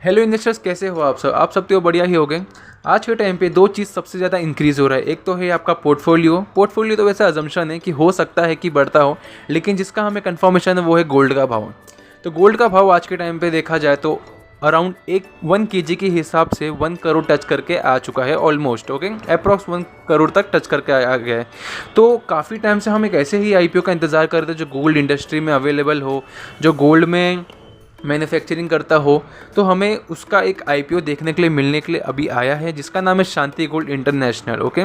Hello investors, कैसे हो आप सब तो बढ़िया ही हो गए। आज के टाइम पे दो चीज़ सबसे ज़्यादा इंक्रीज़ हो रहा है। एक तो है आपका पोर्टफोलियो तो वैसे अजम्पशन है कि हो सकता है कि बढ़ता हो, लेकिन जिसका हमें कंफर्मेशन है वो है गोल्ड का भाव। तो गोल्ड का भाव आज के टाइम पे देखा जाए तो अराउंड 1 kg के हिसाब से 1 करोड़ टच करके आ चुका है ऑलमोस्ट। ओके, अप्रॉक्स 1 करोड़ तक टच करके आ गया है। तो काफ़ी टाइम से हम एक ऐसे ही आईपीओ का इंतज़ार कर रहे थे जो गोल्ड इंडस्ट्री में अवेलेबल हो, जो गोल्ड में मैन्युफैक्चरिंग करता हो। तो हमें उसका एक आईपीओ देखने के लिए मिलने के लिए अभी आया है, जिसका नाम है शांति गोल्ड इंटरनेशनल। ओके,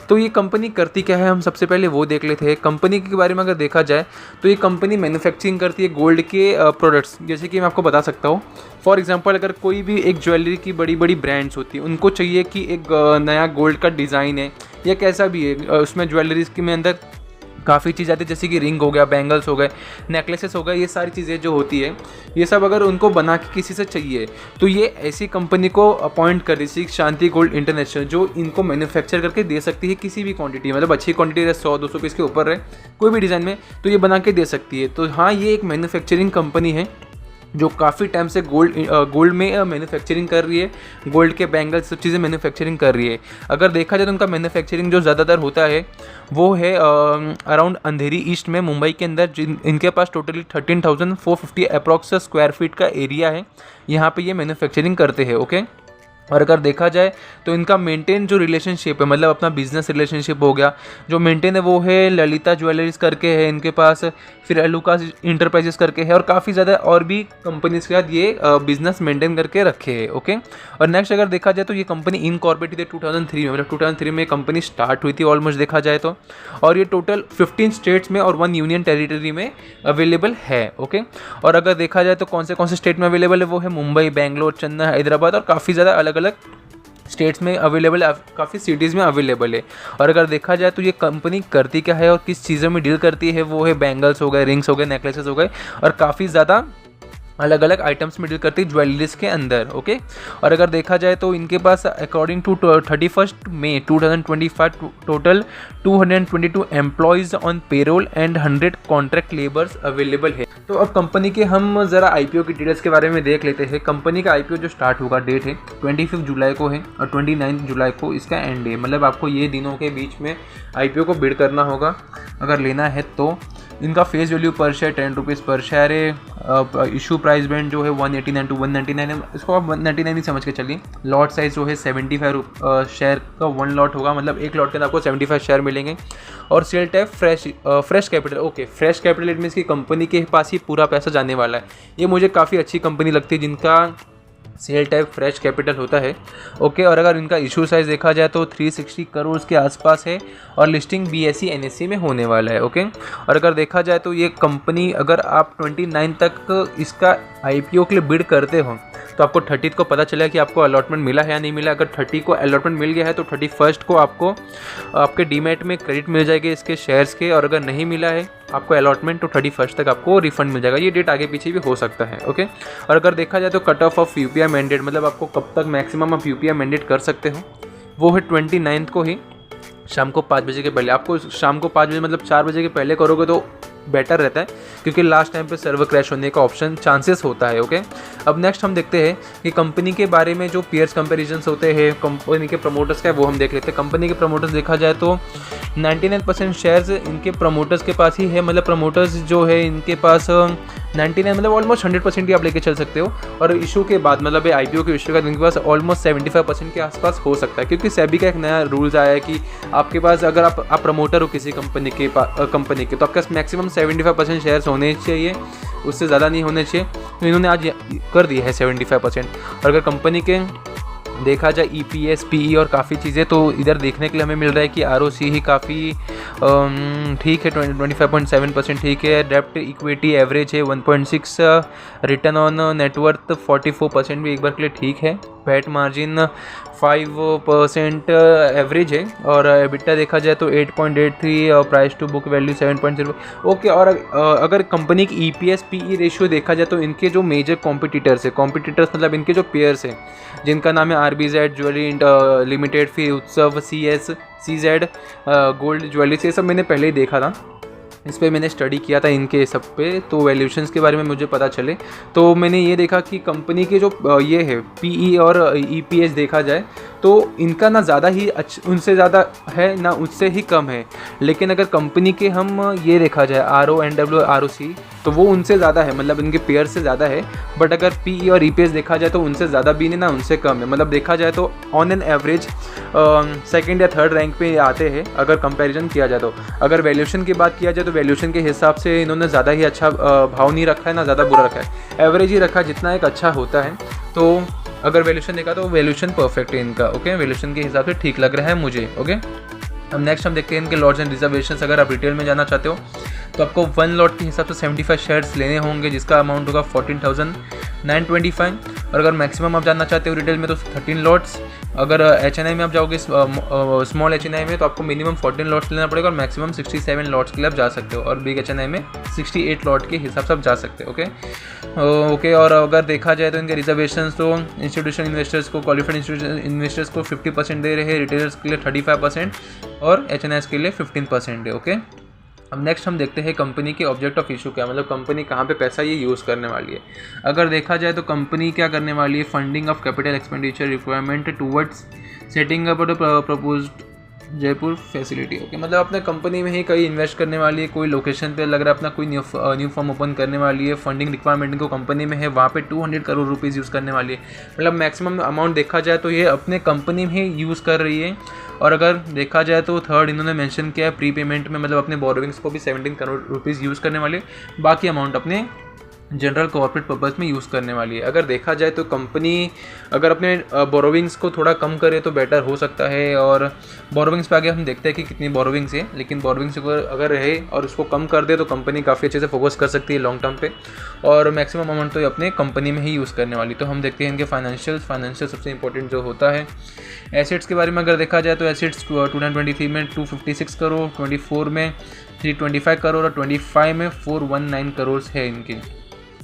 तो ये कंपनी करती क्या है हम सबसे पहले वो देख लेते हैं। कंपनी के बारे में अगर देखा जाए तो ये कंपनी मैन्युफैक्चरिंग करती है गोल्ड के प्रोडक्ट्स। जैसे कि मैं आपको बता सकता हूँ, फॉर एग्जांपल अगर कोई भी एक ज्वेलरी की बड़ी बड़ी ब्रांड्स होती है, उनको चाहिए कि एक नया गोल्ड का डिज़ाइन है या कैसा भी है, उसमें ज्वेलरीज के में अंदर काफ़ी चीज़ आती है, जैसे कि रिंग हो गया, बैंगल्स हो गए, नेकलेसेस हो गए, ये सारी चीज़ें जो होती है, ये सब अगर उनको बना के किसी से चाहिए तो ये ऐसी कंपनी को अपॉइंट कर दी शांति गोल्ड इंटरनेशनल, जो इनको मैन्युफैक्चर करके दे सकती है किसी भी क्वांटिटी, मतलब अच्छी क्वांटिटी है, 100-200 पीस के ऊपर है कोई भी डिज़ाइन में, तो ये बना के दे सकती है। तो हाँ, ये एक मैन्युफैक्चरिंग कंपनी है जो काफ़ी टाइम से गोल्ड में मैन्युफैक्चरिंग कर रही है। गोल्ड के बैंगल्स सब चीज़ें मैन्युफैक्चरिंग कर रही है। अगर देखा जाए तो उनका मैन्युफैक्चरिंग जो ज़्यादातर होता है वो है अराउंड अंधेरी ईस्ट में, मुंबई के अंदर। इनके पास टोटली 13,450 अप्रॉक्स स्क्वायर फीट का एरिया है। यहाँ पे ये मैन्युफैक्चरिंग करते हैं। ओके, और अगर देखा जाए तो इनका मेंटेन जो रिलेशनशिप है, मतलब अपना बिजनेस रिलेशनशिप हो गया, जो मेंटेन है वो है ललिता ज्वेलरीज करके है इनके पास, फिर अलुकास इंटरप्राइजेस करके है, और काफ़ी ज़्यादा और भी कंपनीज के साथ ये बिजनेस मेंटेन करके रखे हैं। ओके, और नेक्स्ट अगर देखा जाए तो ये कंपनी इनकॉर्पोरेटेड है 2003 में, मतलब 2003 में कंपनी स्टार्ट हुई थी ऑलमोस्ट देखा जाए तो। और ये टोटल 15 स्टेट्स में और 1 यूनियन टेरिटरी में अवेलेबल है। ओके, और अगर देखा जाए तो कौन से स्टेट में अवेलेबल है वो है मुंबई, बेंगलोर, चेन्नई, हैदराबाद, और काफ़ी ज़्यादा अलग अलग स्टेट्स में अवेलेबल है, काफ़ी सिटीज़ में अवेलेबल है। और अगर देखा जाए तो ये कंपनी करती क्या है और किस चीज़ों में डील करती है, वो है बैंगल्स हो गए, रिंग्स हो गए, नेकलेसेस हो गए, और काफ़ी ज़्यादा अलग अलग आइटम्स में डील करती है ज्वेलरीज के अंदर। ओके, और अगर देखा जाए तो इनके पास अकॉर्डिंग टू 31 मई 2025 total 222 employees on payroll and 100 contract labours available है। तो अब कंपनी के हम ज़रा आईपीओ की डिटेल्स के बारे में देख लेते हैं। कंपनी का आईपीओ जो स्टार्ट होगा, डेट है 25 जुलाई को है, और 29 जुलाई को इसका एंड है। मतलब आपको ये दिनों के बीच में आईपीओ को बिड करना होगा अगर लेना है तो। इनका फेस वैल्यू पर शेयर 10 रुपीज़ पर शेयर है। इशू प्राइस बैंड जो है 189 to 199 है, इसको आप 199 ही समझ के चलिए। लॉट साइज जो है 75 शेयर का 1 लॉट होगा, मतलब एक लॉट के अंदर आपको 75 शेयर मिलेंगे। और sale type fresh capital. Okay, fresh capital it means की कंपनी के पास ही पूरा पैसा जाने वाला है। ये मुझे काफ़ी अच्छी कंपनी लगती है जिनका सेल टाइप फ्रेश कैपिटल होता है। ओके, और अगर इनका इशू साइज़ देखा जाए तो 360 करोड़ के आसपास है, और लिस्टिंग BSE NSE में होने वाला है। ओके, और अगर देखा जाए तो ये कंपनी, अगर आप 29 तक इसका IPO के लिए बिड करते हो तो आपको 30 को पता चला कि आपको अलॉटमेंट मिला है या नहीं मिला। अगर 30 को अलॉटमेंट मिल गया है तो 31 को आपको आपके डीमैट में क्रेडिट मिल जाएगी इसके शेयर्स के, और अगर नहीं मिला है आपको अलॉटमेंट तो 31 तक आपको रिफंड मिल जाएगा। ये डेट आगे पीछे भी हो सकता है। ओके, और अगर देखा जाए तो कट ऑफ UPI मैंडेट, मतलब आपको कब तक मैक्सिमम आप UPI मैंडेट कर सकते हो, वो है 29 को ही शाम को 5 बजे के पहले। आपको शाम को 5 बजे मतलब 4 बजे के पहले करोगे तो बेटर रहता है, क्योंकि लास्ट टाइम पे सर्वर क्रैश होने का ऑप्शन चांसेस होता है। ओके, अब नेक्स्ट हम देखते हैं कि कंपनी के बारे में जो पीयर्स कंपैरिजन्स होते हैं कंपनी के प्रमोटर्स का, वो हम देख लेते हैं। कंपनी के प्रमोटर्स देखा जाए तो 99% शेयर्स इनके प्रमोटर्स के पास ही है, मतलब प्रमोटर्स जो है इनके पास 99 मतलब ऑलमोस्ट 100% ही आप लेके चल सकते हो। और इशू के बाद, मतलब IPO के इशू के बाद इनके पास ऑलमोस्ट 75% के आसपास हो सकता है, क्योंकि सेबी का एक नया रूल्स आया है कि आपके पास अगर आप प्रमोटर हो किसी कंपनी के तो आपके पास मैक्सिमम 75% शेयर्स होने चाहिए, उससे ज़्यादा नहीं होने चाहिए। तो इन्होंने आज कर दिया है 75%। और अगर कंपनी के देखा जाए EPS, PE और काफ़ी चीज़ें, तो इधर देखने के लिए हमें मिल रहा है कि ROC ही काफ़ी ठीक है, 25.7% ठीक है। डेप्ट इक्विटी एवरेज है 1.6, रिटर्न ऑन नेटवर्थ 44% भी एक बार के लिए ठीक है। पैट मार्जिन 5% एवरेज है, और EBITDA देखा जाए तो 8.83, और price to book value 7.0। Okay, और अगर कंपनी की EPS PE रेशियो देखा जाए तो इनके जो मेजर कॉम्पिटिटर्स मतलब इनके जो पेयर्स हैं, जिनका नाम है RBZ ज्वेलरी लिमिटेड, फिर उत्सव, CZ गोल्ड ज्वेलरी, ये सब मैंने पहले ही देखा था। इस पे मैंने स्टडी किया था इनके सब पे, तो वैल्यूएशंस के बारे में मुझे पता चले। तो मैंने ये देखा कि कंपनी के जो ये है पीई और ईपीएस देखा जाए तो इनका ना ज़्यादा ही उनसे ज़्यादा है ना उससे ही कम है। लेकिन अगर कंपनी के हम ये देखा जाए RONW ROC तो वो उनसे ज़्यादा है, मतलब इनके पेयर से ज़्यादा है। बट अगर पीई और ईपीएस देखा जाए तो उनसे ज़्यादा भी नहीं ना उनसे कम है। मतलब देखा जाए तो ऑन एन एवरेज सेकंड या थर्ड रैंक पे आते हैं अगर कंपैरिजन किया जाए तो। अगर वैल्यूएशन की बात किया जाए तो वैल्यूएशन के हिसाब से इन्होंने ज़्यादा ही अच्छा भाव नहीं रखा है ना ज़्यादा बुरा रखा है, एवरेज ही रखा जितना एक अच्छा होता है। तो अगर वैल्यूएशन देखा तो वैल्यूएशन परफेक्ट है इनका, ओके, वैल्यूएशन के हिसाब से ठीक लग रहा है मुझे, ओके। अब नेक्स्ट हम देखते हैं इनके लॉट्स एंड रिजर्वेशंस। अगर आप रिटेल में जाना चाहते हो तो आपको 1 लॉट के हिसाब से 75 शेयर्स लेने होंगे जिसका अमाउंट होगा 14,925। और अगर मैक्सिमम आप जानना चाहते हो रिटेल में तो 13 लॉट्स। अगर HNI में आप जाओगे स्मॉल HNI में तो आपको मिनिमम 14 लॉट्स लेना पड़ेगा और मैक्सिमम 67 लॉट्स के लिए आप जा सकते हो। और बिग HNI में 68 लॉट के हिसाब से आप जा सकते हो, ओके। और अगर देखा जाए तो इनके रिजर्वेशंस तो इंस्टीट्यूशन इन्वेस्टर्स को, क्वालिफाइड इंस्टीट्यूशन इन्वेस्टर्स को 50% दे रहे हैं, रिटेलर्स के लिए 35% और HNIs के लिए 15% है, ओके। अब नेक्स्ट हम देखते हैं कंपनी के ऑब्जेक्ट ऑफ इशू क्या, मतलब कंपनी कहाँ पे पैसा ये यूज़ करने वाली है। अगर देखा जाए तो कंपनी क्या करने वाली है, funding of capital expenditure requirement towards setting up proposed Jaipur facility, okay. मतलब अपने कंपनी में ही कहीं इन्वेस्ट करने वाली है, कोई लोकेशन पे लग रहा है अपना कोई न्यू फॉर्म ओपन करने वाली है, फंडिंग रिक्वायरमेंट को कंपनी में है, वहाँ पे 200 करोड़ रुपीज़ यूज़ करने वाली है। मतलब मैक्सिमम अमाउंट देखा जाए तो ये अपने कंपनी में ही यूज़ कर रही है। और अगर देखा जाए तो थर्ड इन्होंने मेंशन किया है प्री पेमेंट में, मतलब अपने बोरोविंग्स को भी 17 करोड़ रुपीज़ यूज़ करने वाले, बाकी अमाउंट अपने जनरल कॉर्पोरेट पर्पज़ में यूज़ करने वाली है। अगर देखा जाए तो कंपनी अगर अपने बोरोविंग्स को थोड़ा कम करे तो बेटर हो सकता है। और बोरोविंग्स पे आगे हम देखते हैं कि कितनी बोरोविंग्स है, लेकिन बोरोविंग्स अगर रहे और उसको कम कर दे तो कंपनी काफ़ी अच्छे से फोकस कर सकती है लॉन्ग टर्म पे, और मैक्सिमम अमाउंट तो अपने कंपनी में ही यूज़ करने वाली। तो हम देखते हैं इनके फाइनेंशियल सबसे इंपॉर्टेंट जो होता है। एसेट्स के बारे में अगर देखा जाए तो एसेट्स 2023 में 256 करोड़, 24 में 325 करोड़ और 25 में 419 करोड़ है इनकी।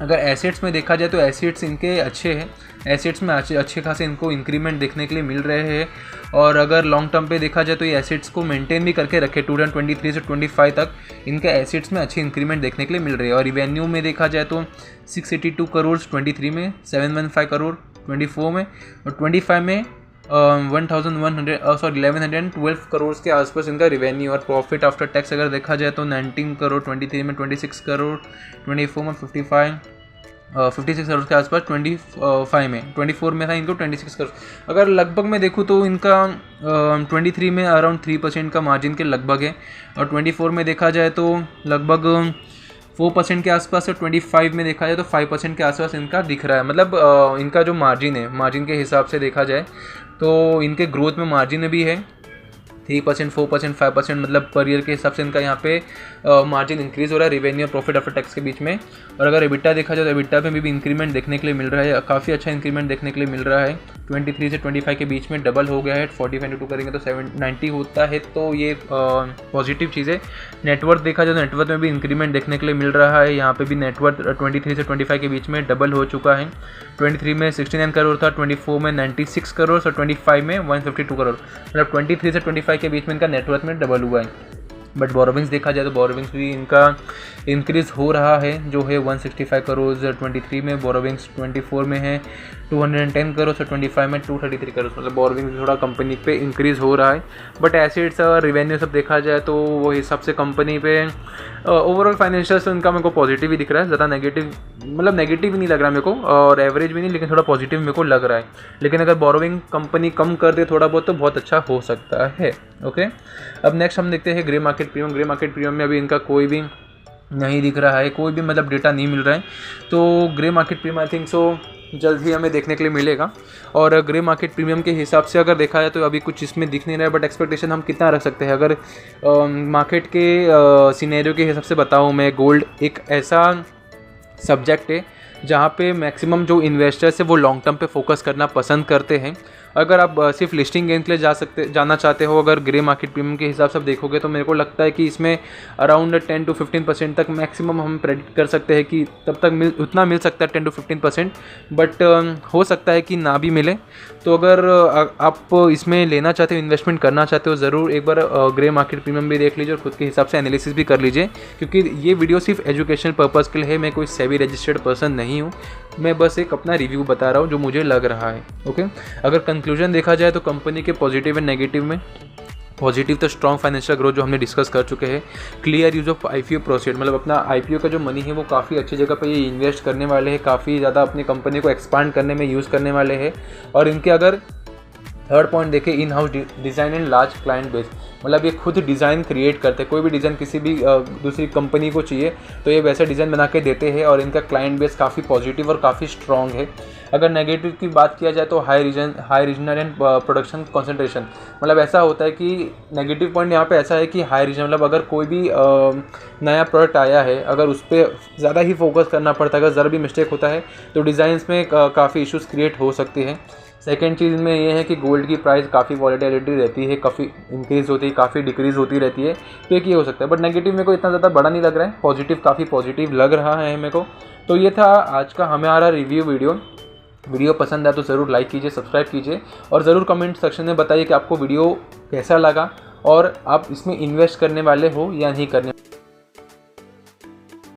अगर एसेट्स में देखा जाए तो एसेट्स इनके अच्छे हैं, एसेट्स में अच्छे खासे इनको इंक्रीमेंट देखने के लिए मिल रहे हैं। और अगर लॉन्ग टर्म पे देखा जाए तो ये एसेट्स को मेंटेन भी करके रखे, 2023 से 25 तक इनके एसेट्स में अच्छी इंक्रीमेंट देखने के लिए मिल रही है। और रिवेन्यू में देखा जाए तो 682 करोड़ 23 में, 715 करोड़ 24 में और 25 में 1112 करोड़ के आसपास इनका रिवेन्यू। और प्रॉफिट आफ्टर टैक्स अगर देखा जाए तो 19 करोड़ 23 में, 26 करोड़ 24 में, 56 करोड़ के आसपास 25 में, 24 में था इनको 26 करोड़। अगर लगभग मैं देखूँ तो इनका 23 में अराउंड 3% का मार्जिन के लगभग है, और 24 में देखा जाए तो लगभग 4% के आसपास है, 25 में देखा जाए तो 5% के आसपास इनका दिख रहा है। मतलब इनका जो मार्जिन है, मार्जिन के हिसाब से देखा जाए तो इनके ग्रोथ में मार्जिन में भी है 3%, 4%, 5%, मतलब पर ईयर के हिसाब से इनका यहाँ पे मार्जिन इंक्रीज़ हो रहा है रिवेन्यू और प्रॉफिट आफ्टर टैक्स के बीच में। और अगर एबिटा देखा जाए तो एबिटा में भी इंक्रीमेंट देखने के लिए मिल रहा है, काफ़ी अच्छा इंक्रीमेंट देखने के लिए मिल रहा है। 23 से 25 के बीच में डबल हो गया है, 45 इंटू करेंगे तो 790 होता है, तो ये पॉजिटिव चीज़ है। नेटवर्थ देखा जाए तो नेटवर्थ में भी इंक्रीमेंट देखने के लिए मिल रहा है, यहाँ पे भी नेटवर्थ 23 से 25 के बीच में डबल हो चुका है। 23 में 69 करोड़ था, 24 में 96 करोड़ और 25 में 152 करोड़, मतलब 23 से 25 के बीच में इनका नेटवर्थ में डबल हुआ है। बट बोरोविंग्स देखा जाए तो बोरोविंग्स भी इनका इंक्रीज़ हो रहा है, जो है 165 करोड़ 23 में, बोरोविंग्स 24 में है 210 करोड़ और 25 में 233 करोड़, मतलब बोरोविंग्स थोड़ा कंपनी पे इंक्रीज़ हो रहा है। बट एसेट्स और रिवेन्यू सब देखा जाए तो वो हिसाब से कंपनी पे ओवरऑल फाइनेंशियल्स इनका मेरे को पॉजिटिव ही दिख रहा है, ज़्यादा नेगेटिव, मतलब नेगेटिव नहीं लग रहा मेरे को और एवरेज भी नहीं, लेकिन थोड़ा पॉजिटिव मेरे को लग रहा है। लेकिन अगर बोरोविंग कंपनी कम कर दे थोड़ा बहुत तो बहुत अच्छा हो सकता है, ओके। अब नेक्स्ट हम देखते हैं grey market premium. Grey market premium में अभी इनका कोई भी नहीं दिख रहा है, कोई भी मतलब डेटा नहीं मिल रहा है, तो grey market premium I think so जल्द ही हमें देखने के लिए मिलेगा। और ग्रे मार्केट प्रीमियम के हिसाब से अगर देखा जाए तो अभी कुछ इसमें दिख नहीं रहा है, बट एक्सपेक्टेशन हम कितना रख सकते हैं। अगर मार्केट के सिनेरियो के हिसाब से बताऊँ मैं, गोल्ड एक ऐसा सब्जेक्ट है जहाँ पे मैक्सिमम जो इन्वेस्टर्स है वो लॉन्ग टर्म पे फोकस करना पसंद करते हैं, अगर आप सिर्फ लिस्टिंग गेन के लिए जाना चाहते हो, अगर ग्रे मार्केट प्रीमियम के हिसाब से आप देखोगे तो मेरे को लगता है कि इसमें अराउंड 10 to 15% तक मैक्सिमम हम प्रेडिक्ट कर सकते हैं कि तब तक उतना मिल सकता है 10 to 15%, बट हो सकता है कि ना भी मिले। तो अगर आप इसमें लेना चाहते हो, इन्वेस्टमेंट करना चाहते हो, ज़रूर एक बार ग्रे मार्केट प्रीमियम भी देख लीजिए और खुद के हिसाब से एनालिसिस भी कर लीजिए, क्योंकि ये वीडियो सिर्फ एजुकेशनल पर्पज़ के लिए है। मैं कोई सेबी रजिस्टर्ड पर्सन नहीं हूँ, मैं बस एक अपना रिव्यू बता रहा हूँ जो मुझे लग रहा है। ओके, अगर कंक्लूजन देखा जाए तो कंपनी के पॉजिटिव एंड नेगेटिव में पॉजिटिव तो स्ट्रॉन्ग फाइनेंशियल ग्रोथ जो हमने डिस्कस कर चुके हैं, clear use of IPO proceed, मतलब अपना आईपीओ का जो मनी है वो काफ़ी अच्छी जगह पे ये इन्वेस्ट करने वाले हैं, काफ़ी ज़्यादा अपनी कंपनी को एक्सपांड करने में यूज़ करने वाले हैं। और इनके अगर थर्ड पॉइंट देखें, in house design and large client base, मतलब ये खुद डिज़ाइन क्रिएट करते हैं। कोई भी डिज़ाइन किसी भी दूसरी कंपनी को चाहिए तो ये वैसा डिज़ाइन बना के देते हैं, और इनका क्लाइंट बेस काफ़ी पॉजिटिव और काफ़ी स्ट्रॉन्ग है। अगर नेगेटिव की बात किया जाए तो high regional and production concentration, मतलब ऐसा होता है कि नेगेटिव पॉइंट यहाँ पे ऐसा है कि हाई रीजन, मतलब अगर कोई भी नया प्रोडक्ट आया है, अगर उस पर ज़्यादा ही फोकस करना पड़ता है, अगर ज़रा भी मिस्टेक होता है तो डिज़ाइंस में काफ़ी इश्यूज़ क्रिएट हो सकती हैं। सेकेंड चीज़ में ये है कि गोल्ड की प्राइस काफ़ी वॉलेटिलिटी रहती है, काफ़ी इंक्रीज़ होती है, काफ़ी डिक्रीज़ होती रहती है, तो एक ये हो सकता है। बट नेगेटिव मेरे को इतना ज़्यादा बड़ा नहीं लग रहा है, पॉजिटिव काफ़ी पॉजिटिव लग रहा है मेरे को। तो ये था आज का हमारा रिव्यू वीडियो पसंद आया तो ज़रूर लाइक कीजिए, सब्सक्राइब कीजिए, और ज़रूर कमेंट सेक्शन में बताइए कि आपको वीडियो कैसा लगा और आप इसमें इन्वेस्ट करने वाले हो या नहीं करने।